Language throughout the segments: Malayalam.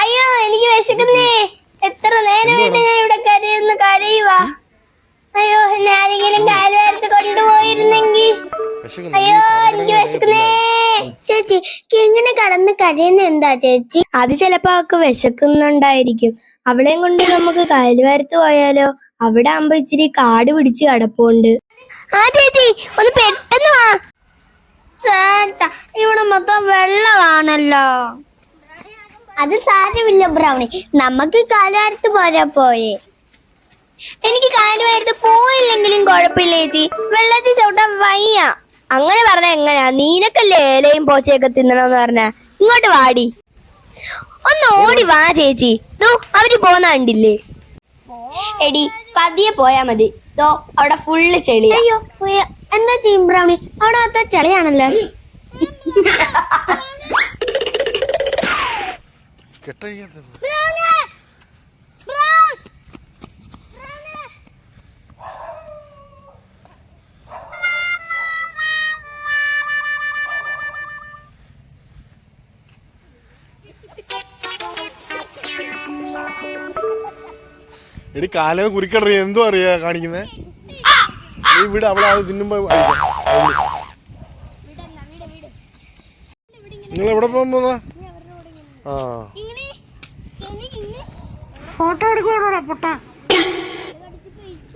അയ്യോ എനിക്ക് വിശക്കുന്നേ. എത്ര നേരമായിട്ട് ഞാൻ ഇവിടെ കരയുവാ. അയ്യോ എന്നെ ആരെങ്കിലും കാൽവാരത്ത് കൊണ്ടുപോയിരുന്നെങ്കിൽ. അയ്യോ എനിക്ക് വിശക്കുന്നേ. ചേച്ചി ഇങ്ങനെ കടന്ന് കരയുന്ന എന്താ ചേച്ചി? അത് ചിലപ്പോ അവൾക്ക് വിശക്കുന്നുണ്ടായിരിക്കും. അവളെയും കൊണ്ട് നമുക്ക് കാൽവാരത്ത് പോയാലോ? അവിടെ ആകുമ്പോ ഇച്ചിരി കാട് പിടിച്ച് കിടപ്പുണ്ട്. ആ ചേച്ചി ഒന്ന് പെട്ടെന്ന് വാ. ചേട്ടാ ഇവിടെ മൊത്തം വെള്ളമാണല്ലോ. അത് സാരമില്ല ബ്രൗണി, നമുക്ക് കാൽവാരത്ത് പോയെ. എനിക്ക് കാൽവാരത്ത് പോയില്ലെങ്കിലും കുഴപ്പമില്ല ചേച്ചി, വെള്ളത്തിൽ ചവിട്ടാൻ വയ്യ. അങ്ങനെ പറഞ്ഞ എങ്ങനെയാ? നീനക്കല്ലേ ഏലയും പോച്ചയൊക്കെ തിന്നണോന്ന് പറഞ്ഞ. ഇങ്ങോട്ട് വാടി, ഒന്ന് ഓടി വാ ചേച്ചി. അവര് പോന്ന കണ്ടില്ലേ? എടി പതിയെ പോയാ മതി. അവിടെ ഫുള്ള് ചെളി. അയ്യോ എന്താ ചെയ്യും ബ്രൗണി, അവിടെ അത്ര ചെളിയാണല്ലോ. എടി കാലം കുറിക്കടറിയ എന്തോ അറിയാ കാണിക്കുന്നേ. നീ വീട് അവളെ അത് തിന്നുമ്പോ നിങ്ങൾ എവിടെ പോകുമ്പോന്നാ? ആ ഫോട്ടോ എടുക്കണോടാ.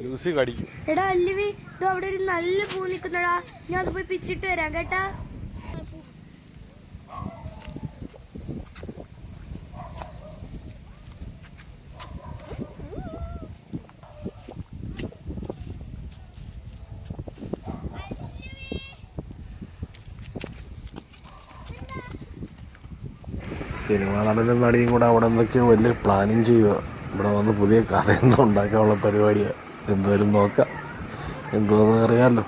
ലൂസി കടിക്കും. എടാ അല്ലവി, അവിടെ ഒരു നല്ല പൂ നിക്കുന്നടാ. ഞാൻ അത് പോയി പിച്ചിട്ട് വരാം കേട്ടാ. സിനിമാ നടനും നടിയും കൂടെ അവിടെ എന്തൊക്കെയോ വലിയ പ്ലാനിങ് ചെയ്യുക. ഇവിടെ വന്ന് പുതിയ കഥ എന്തോ ഉണ്ടാക്കാനുള്ള പരിപാടിയാണ്. എന്തോരും നോക്കാം, എന്തോന്ന് അറിയാമല്ലോ.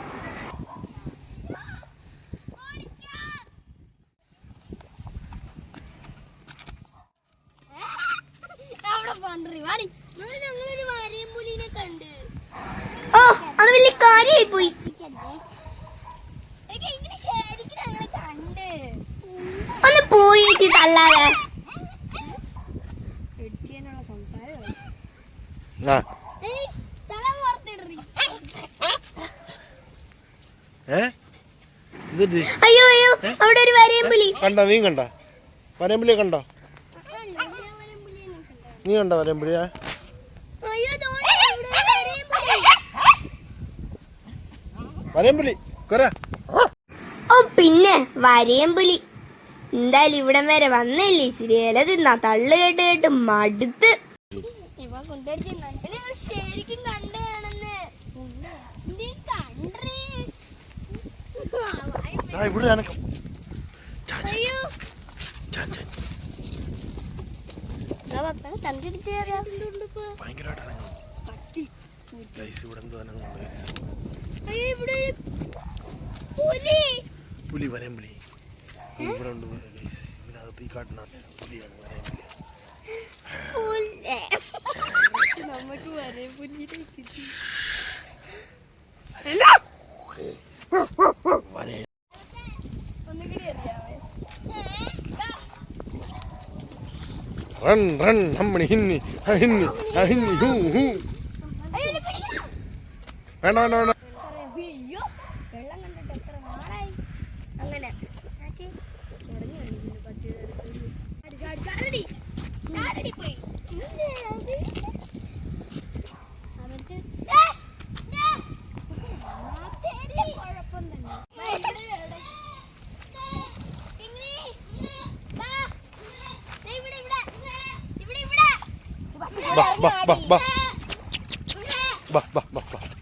അത് വലിയ കാര്യമായി പോയി. ഒന്ന് പോയി ചേച്ചി തള്ളാതെ. അയ്യോ അയ്യോ അവിടെ ഒരു വരയമ്പുലി കണ്ട. നീ കണ്ട വരയമ്പുലിയെ? കണ്ടോ നീ? കണ്ട വരയമ്പുലിയാ? വരയമ്പുലി ഓ പിന്നെ വരയമ്പുലി. എന്തായാലും ഇവിടം വരെ വന്നില്ലേ, ഇച്ചിരി ഇല തിന്നാ. തള്ളു കേട്ട് കേട്ട് മടുത്ത്. ശരിക്കും കണ്ടാണെന്ന് പുലി വരയമ്പുലി ഇവിടെ ഉണ്ട്. ഇതിനകത്ത് ഈ കാട്ടിനകത്ത് പുലിയാണ് വരയമ്പുലി. നമുക്ക് വരയമ്പുലി കിട്ടി. റൺ റൺ ഹമ്മണി ഹിന്നി ഹിന്നി ഹിന്നി ഹൂ ഹൂ. വേണ്ട വേണ്ട വേണ്ട. വെള്ളം കണ്ടിട്ട് എത്ര നാളായി. അങ്ങനെ ബാ ബാ ബാ ബാ ബാ ബാ ബാ ബാ.